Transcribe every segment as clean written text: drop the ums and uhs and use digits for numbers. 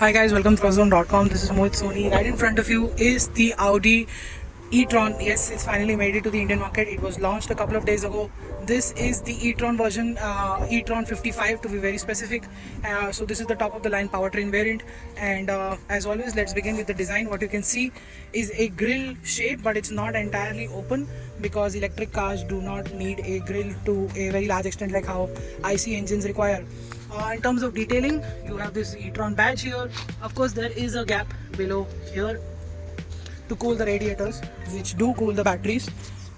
Hi guys, welcome to ThrustZone.com. This is Mohit Soni. Right in front of you is the Audi Etron. Yes, it's finally made it to the Indian market. It was launched a couple of days ago. This is the e-tron version, e-tron 55 to be very specific. So this is the top of the line powertrain variant, and as always, let's begin with the design. What you can see is a grille shape, but it's not entirely open because electric cars do not need a grille to a very large extent like how IC engines require. In terms of detailing, you have this e-tron badge here. Of course, there is a gap below here to cool the radiators, which do cool the batteries.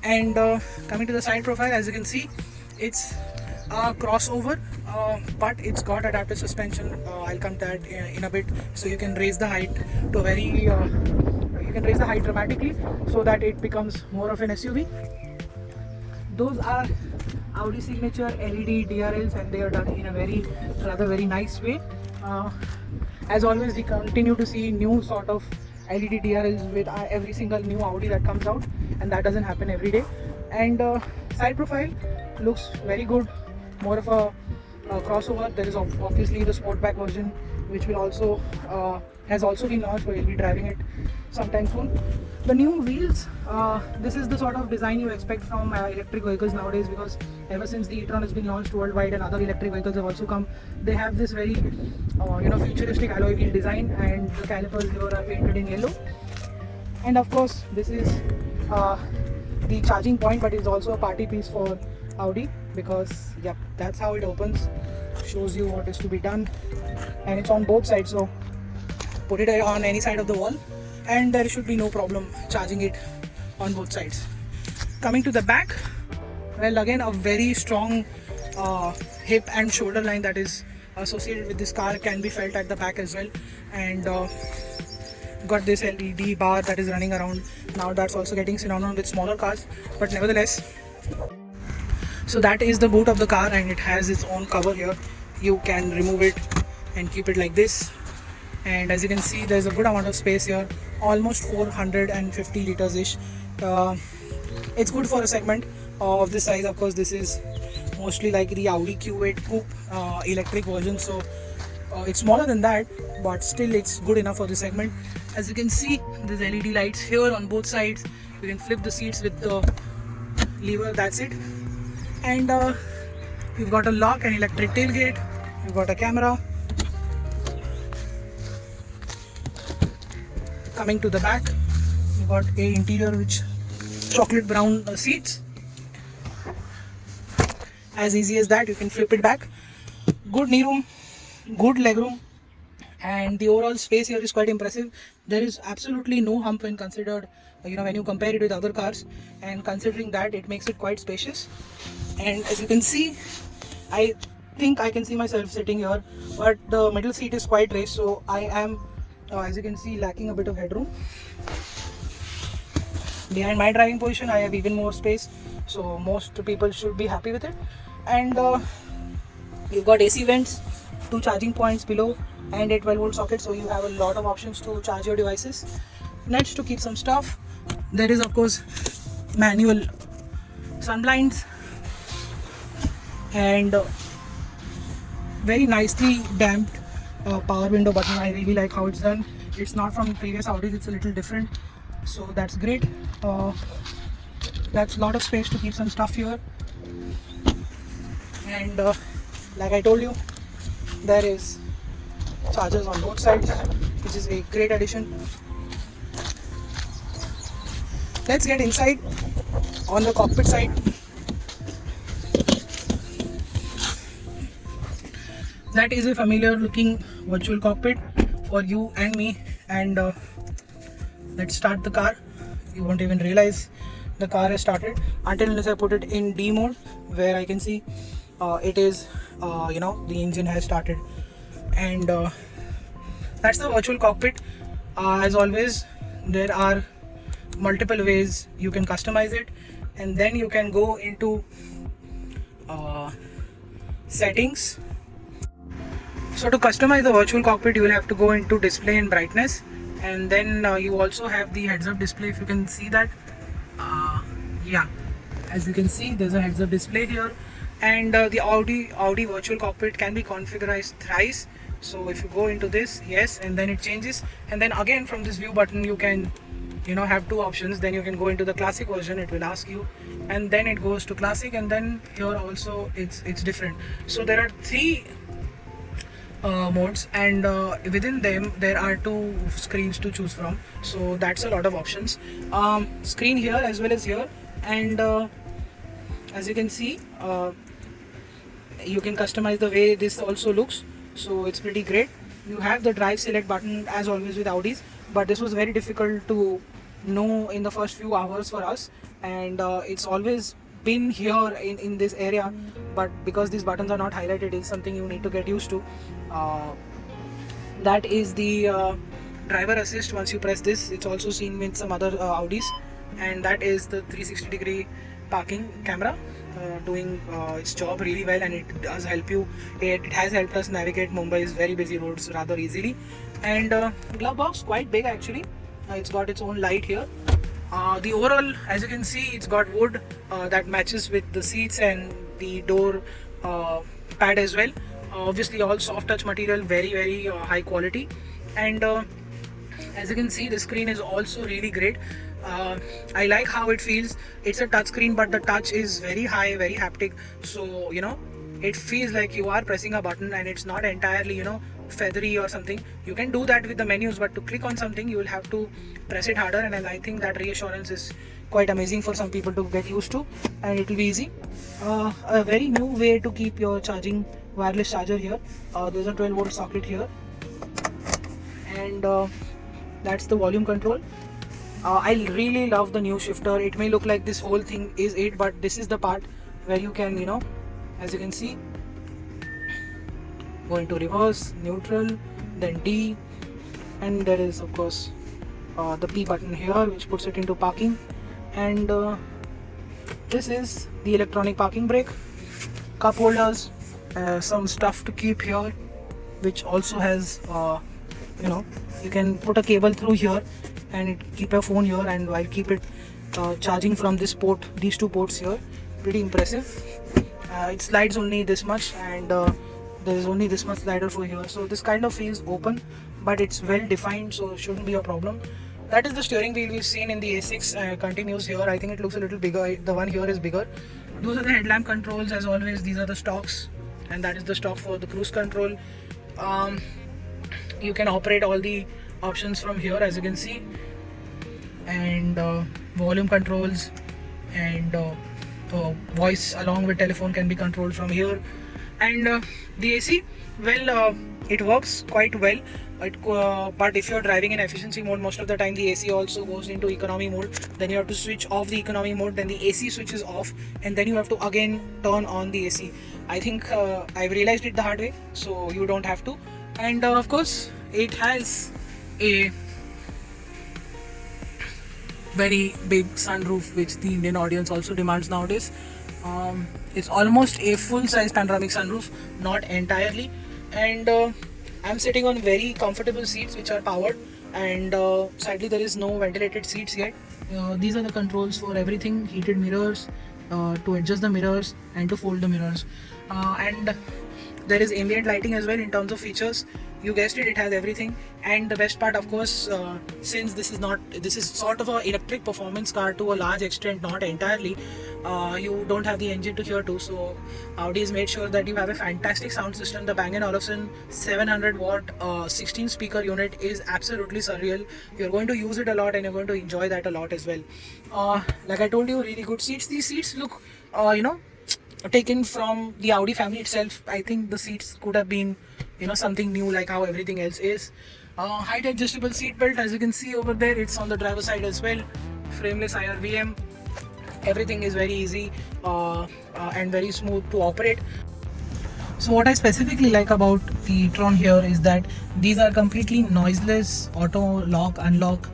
And coming to the side profile, as you can see, it's a crossover, but it's got adaptive suspension. I'll come to that in a bit. So you can raise the height to a very you can raise the height dramatically so that it becomes more of an SUV. Those are Audi signature LED DRLs, and they are done in a very nice way. As always, we continue to see new sort of LED DRLs with every single new Audi that comes out, and that doesn't happen every day. And side profile looks very good, more of a crossover. There is obviously the Sportback version, which will also has also been launched, but we'll be driving it sometime soon. The new wheels, this is the sort of design you expect from electric vehicles nowadays, because ever since the e-tron has been launched worldwide and other electric vehicles have also come, they have this very futuristic alloy wheel design, and the calipers here are painted in yellow. And of course, this is the charging point, but it's also a party piece for Audi, because yep, that's how it opens. Shows you what is to be done, and it's on both sides, so put it on any side of the wall and there should be no problem charging it on both sides. Coming to the back, well, again, a very strong hip and shoulder line that is associated with this car can be felt at the back as well. And got this LED bar that is running around now. That's also getting synonymous with smaller cars, but nevertheless. So that is the boot of the car, and it has its own cover here. You can remove it and keep it like this. And as you can see, there's a good amount of space here, almost 450 liters ish. It's good for a segment of this size. Of course, this is mostly like the Audi Q8 Coupe electric version, so it's smaller than that, but still it's good enough for this segment. As you can see, there's LED lights here on both sides. You can flip the seats with the lever, that's it. And you've got a lock and electric tailgate. You've got a camera. Coming to the back, you've got a interior which chocolate brown seats. As easy as that, you can flip it back. Good knee room, good leg room, and the overall space here is quite impressive. There is absolutely no hump when considered, when you compare it with other cars, and considering that, it makes it quite spacious. And as you can see, I think I can see myself sitting here, but the middle seat is quite raised, so I am, as you can see, lacking a bit of headroom. Behind my driving position, I have even more space, so most people should be happy with it. And you've got AC vents, 2 charging points below, and a 12-volt socket, so you have a lot of options to charge your devices. Next, to keep some stuff, there is of course manual sun blinds, and very nicely damped power window button. I really like how it's done. It's not from previous Audis, it's a little different, so that's great. That's a lot of space to keep some stuff here. And like I told you, there is chargers on both sides, which is a great addition. Let's get inside on the cockpit side. That is a familiar looking virtual cockpit for you and me. And let's start the car. You won't even realize the car has started until unless I put it in D mode, where I can see it is the engine has started. And that's the virtual cockpit. As always, there are multiple ways you can customize it, and then you can go into settings. So to customize the virtual cockpit, you will have to go into display and brightness, and then you also have the heads-up display, if you can see that. Yeah, as you can see, there's a heads-up display here, and the Audi virtual cockpit can be configured thrice. So if you go into this, yes, and then it changes, and then again from this view button you can have two options. Then you can go into the classic version, it will ask you, and then it goes to classic, and then here also it's different. So there are three modes, and within them there are two screens to choose from, so that's a lot of options. Screen here as well as here, and as you can see, you can customize the way this also looks, so it's pretty great. You have the drive select button as always with Audis, but this was very difficult to know in the first few hours for us, and it's always been here in this area, but because these buttons are not highlighted, is something you need to get used to. That is the driver assist. Once you press this, it's also seen with some other Audis, and that is the 360-degree parking camera doing its job really well, and it does help you. It has helped us navigate Mumbai's very busy roads rather easily. And glove box quite big actually. It's got its own light here. The overall, as you can see, it's got wood that matches with the seats and the door pad as well. Obviously all soft touch material, very high quality. And as you can see, the screen is also really great. I like how it feels. It's a touch screen, but the touch is very high, very haptic, so it feels like you are pressing a button, and it's not entirely feathery or something. You can do that with the menus, but to click on something you will have to press it harder, and I think that reassurance is quite amazing for some people to get used to, and it will be easy. A very new way to keep your charging wireless charger here. There's a 12-volt socket here, and that's the volume control. I really love the new shifter. It may look like this whole thing is it, but this is the part where you can, as you can see, go into reverse, neutral, then D, and there is of course the P button here, which puts it into parking, and this is the electronic parking brake. Cup holders, some stuff to keep here, which also has you can put a cable through here and keep your phone here, and I'll keep it charging from this port, these two ports here. Pretty impressive. It slides only this much, and there is only this much slider for here, so this kind of feels open, but it's well defined, so it shouldn't be a problem. That is the steering wheel we've seen in the A6, continues here. I think it looks a little bigger. The one here is bigger. Those are the headlamp controls as always. These are the stocks, and that is the stock for the cruise control. You can operate all the options from here, as you can see, and volume controls and voice along with telephone can be controlled from here. And the AC, well, it works quite well, but if you're driving in efficiency mode, most of the time the AC also goes into economy mode. Then you have to switch off the economy mode, then the AC switches off, and then you have to again turn on the AC. I think I've realized it the hard way, so you don't have to. And of course it has a very big sunroof, which the Indian audience also demands nowadays. It's almost a full-size panoramic sunroof, not entirely, and I'm sitting on very comfortable seats which are powered, and sadly there is no ventilated seats yet. These are the controls for everything: heated mirrors, to adjust the mirrors and to fold the mirrors, and there is ambient lighting as well. In terms of features, you guessed it, it has everything. And the best part, of course, since this is sort of an electric performance car to a large extent, not entirely, you don't have the engine to hear to, so Audi has made sure that you have a fantastic sound system. The Bang & Olufsen 700 watt 16 speaker unit is absolutely surreal. You're going to use it a lot, and you're going to enjoy that a lot as well. Like I told you, really good seats. These seats look taken from the Audi family itself. I think the seats could have been something new, like how everything else is. Height adjustable seat belt, as you can see over there, it's on the driver side as well. Frameless IRVM. Everything is very easy and very smooth to operate. So what I specifically like about the e-tron here is that these are completely noiseless auto lock, unlock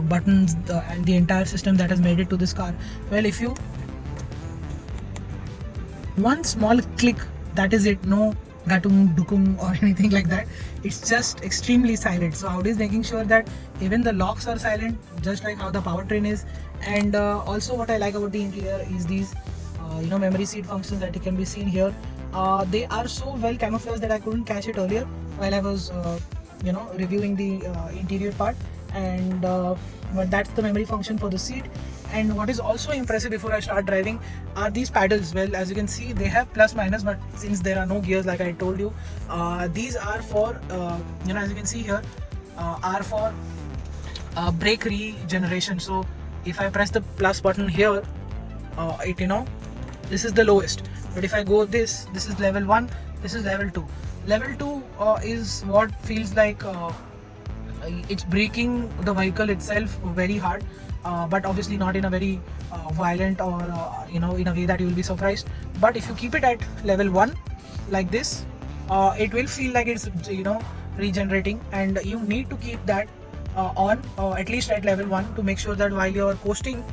buttons, and the entire system that has made it to this car. Well, if you one small click, that is it. No gatung dukum or anything like that. It's just extremely silent. So Audi is making sure that even the locks are silent, just like how the powertrain is. And also what I like about the interior is these memory seat functions that can be seen here. They are so well camouflaged that I couldn't catch it earlier, while I was reviewing the interior part, and but that's the memory function for the seat. And what is also impressive before I start driving are these paddles. Well, as you can see, they have plus minus, but since there are no gears, like I told you, these are for as you can see here, are for brake regeneration. So if I press the plus button here, this is the lowest, but if I go this is level 1, this is level 2. Level 2 is what feels like it's braking the vehicle itself very hard, but obviously not in a very violent or in a way that you will be surprised. But if you keep it at level 1 like this, it will feel like it's regenerating, and you need to keep that on at least at level 1 to make sure that while you're coasting,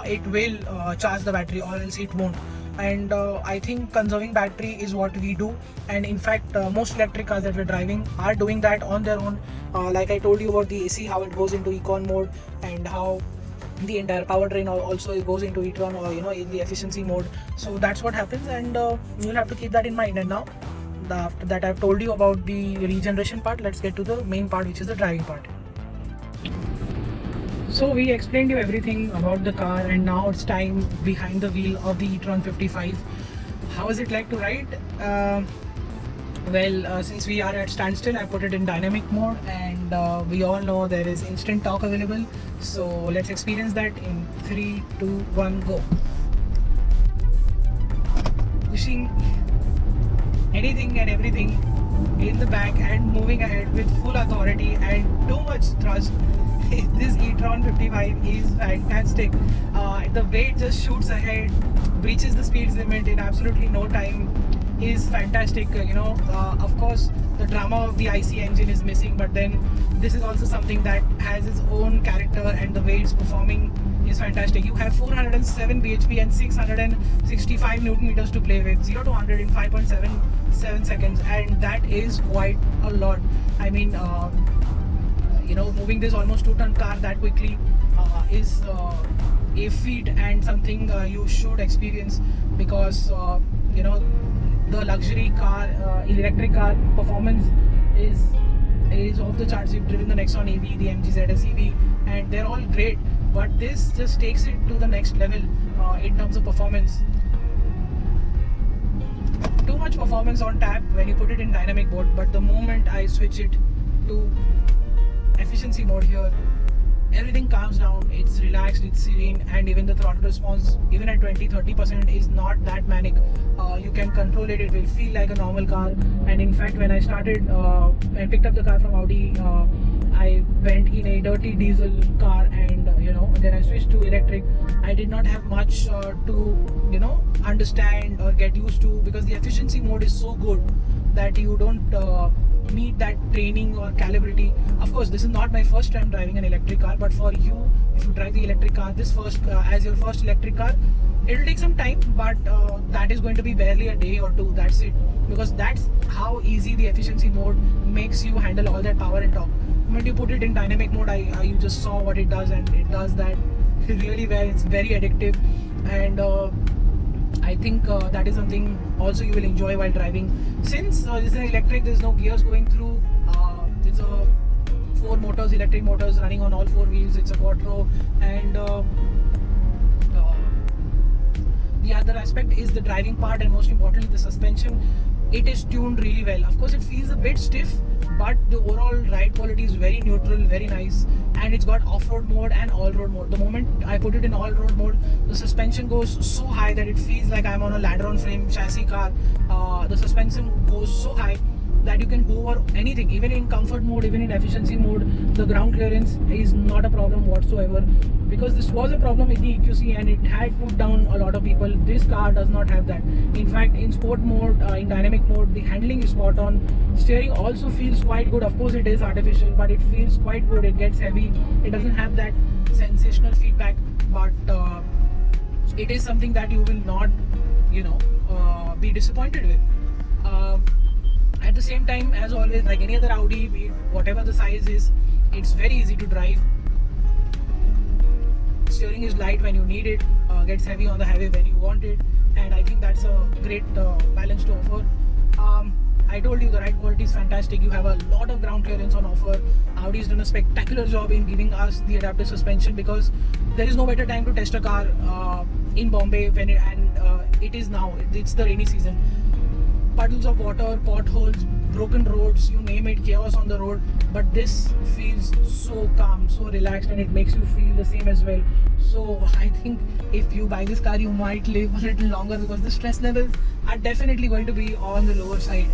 it will charge the battery, or else it won't. And I think conserving battery is what we do, and in fact most electric cars that we're driving are doing that on their own. Like I told you about the AC, how it goes into econ mode, and how the entire powertrain also goes into e-tron, or in the efficiency mode. So that's what happens, and you'll have to keep that in mind. And now after that I've told you about the regeneration part, let's get to the main part, which is the driving part. So we explained you everything about the car, and now it's time behind the wheel of the e-tron 55. How is it like to ride? Since we are at standstill, I put it in dynamic mode, and we all know there is instant torque available. So let's experience that in 3, 2, 1, go. Pushing anything and everything in the back and moving ahead with full authority and too much thrust. This e-tron 55 is fantastic. The way it just shoots ahead, breaches the speed limit in absolutely no time, is fantastic. Of course the drama of the IC engine is missing, but then this is also something that has its own character, and the way it's performing is fantastic. You have 407 bhp and 665 newton meters to play with, 0 to 100 in 5.77 seconds, and that is quite a lot. I mean, moving this almost 2-ton car that quickly is a feat, and something you should experience, because the luxury car, electric car performance is off the charts. You've driven the Nexon EV, the MG ZS EV, and they're all great, but this just takes it to the next level in terms of performance. Too much performance on tap when you put it in dynamic mode, but the moment I switch it to efficiency mode here, everything calms down, it's relaxed, it's serene, and even the throttle response, even at 20-30%, is not that manic. You can control it, it will feel like a normal car. And in fact, when I started and picked up the car from Audi, I went in a dirty diesel car, and then I switched to electric. I did not have much to understand or get used to, because the efficiency mode is so good that you don't need that training or calibrity. Of course, this is not my first time driving an electric car, but for you, if you drive the electric car as your first electric car, it will take some time, but that is going to be barely a day or two, that's it, because that's how easy the efficiency mode makes you handle all that power and torque. When you put it in dynamic mode, you just saw what it does, and it does that really well. It's very addictive, and I think that is something also you will enjoy while driving. Since this is an electric, there's no gears going through. It's a 4 motors, electric motors running on all 4 wheels. It's a quattro, and the other aspect is the driving part, and most importantly the suspension. It is tuned really well. Of course, it feels a bit stiff, but the overall ride quality is very neutral, very nice, and it's got off-road mode and all-road mode. The moment I put it in all-road mode, the suspension goes so high that it feels like I'm on a ladder-on frame chassis car. The suspension goes so high that you can go over anything, even in comfort mode, even in efficiency mode. The ground clearance is not a problem whatsoever, because this was a problem with the EQC and it had put down a lot of people. This car does not have that. In fact, in sport mode, in dynamic mode, the handling is spot on. Steering also feels quite good. Of course, it is artificial, but it feels quite good. It gets heavy. It doesn't have that sensational feedback, but it is something that you will not, be disappointed with. At the same time, as always, like any other Audi, whatever the size is, it's very easy to drive. Steering is light when you need it, gets heavy on the highway when you want it, and I think that's a great balance to offer. I told you the ride quality is fantastic. You have a lot of ground clearance on offer. Audi's done a spectacular job in giving us the adaptive suspension, because there is no better time to test a car in Bombay it is now. It's the rainy season. Puddles of water, potholes, broken roads, you name it, chaos on the road. But this feels so calm, so relaxed, and it makes you feel the same as well. So I think if you buy this car, you might live a little longer, because the stress levels are definitely going to be on the lower side.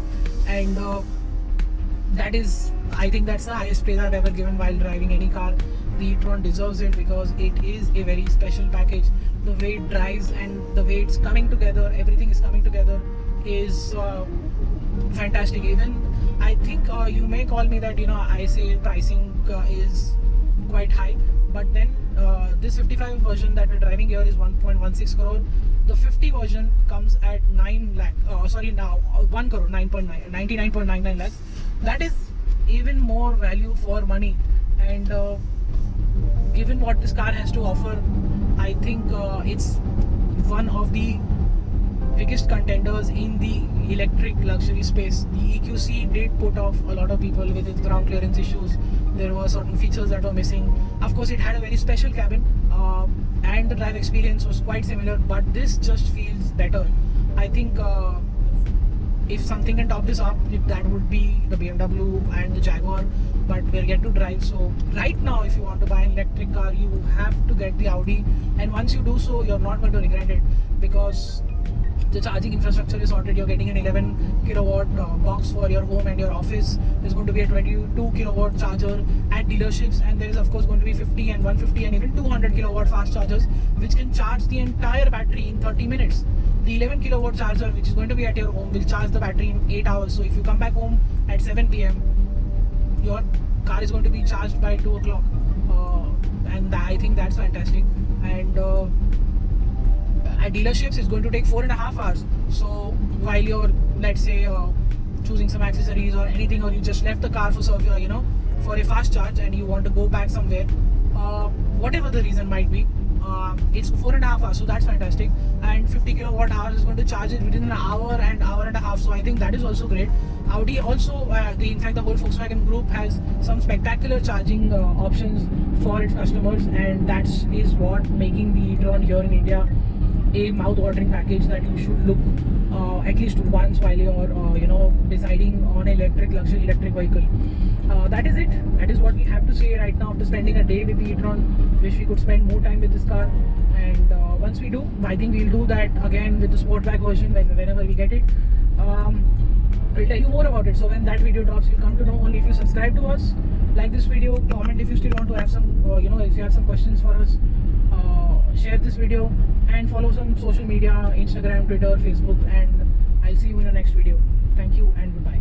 And I think that's the highest praise I've ever given while driving any car. The e-tron deserves it, because it is a very special package. The way it drives and the way it's coming together, everything is coming together, is fantastic. Even I think you may call me that, I say pricing is quite high, but then this 55 version that we're driving here is 1.16 crore. The 50 version comes at 9 lakh, 1 crore, 99.99 lakhs. That is even more value for money. And given what this car has to offer, I think it's one of the biggest contenders in the electric luxury space. The EQC did put off a lot of people with its ground clearance issues. There were certain features that were missing. Of course, it had a very special cabin, and the drive experience was quite similar, but this just feels better. I think if something can top this up, that would be the BMW and the Jaguar, but we're yet to drive. So right now, if you want to buy an electric car, you have to get the Audi, and once you do so, you're not going to regret it, because the charging infrastructure is sorted. You're getting an 11 kilowatt box for your home and your office. There's going to be a 22 kilowatt charger at dealerships, and there is of course going to be 50 and 150 and even 200 kilowatt fast chargers, which can charge the entire battery in 30 minutes. The 11 kilowatt charger, which is going to be at your home, will charge the battery in 8 hours. So if you come back home at 7 p.m, your car is going to be charged by 2 o'clock, and I think that's fantastic. And at dealerships, it's going to take 4.5 hours. So while you're, let's say, choosing some accessories or anything, or you just left the car for for a fast charge and you want to go back somewhere, whatever the reason might be, it's 4.5 hours. So that's fantastic. And 50 kilowatt hours is going to charge it within an hour and a half. So I think that is also great. Audi also, in fact, the whole Volkswagen group has some spectacular charging options for its customers, and that is what making the e-tron here in India a mouth-watering package that you should look at least once while you're deciding on an luxury electric vehicle. That is it. That is what we have to say right now after spending a day with the e-tron. Wish we could spend more time with this car, and once we do, I think we'll do that again with the Sportback version whenever we get it. We'll tell you more about it. So when that video drops, you'll come to know only if you subscribe to us, like this video, comment if you still want to have some, if you have some questions for us, share this video, and follow some social media, Instagram, Twitter, Facebook, and I'll see you in the next video. Thank you and goodbye.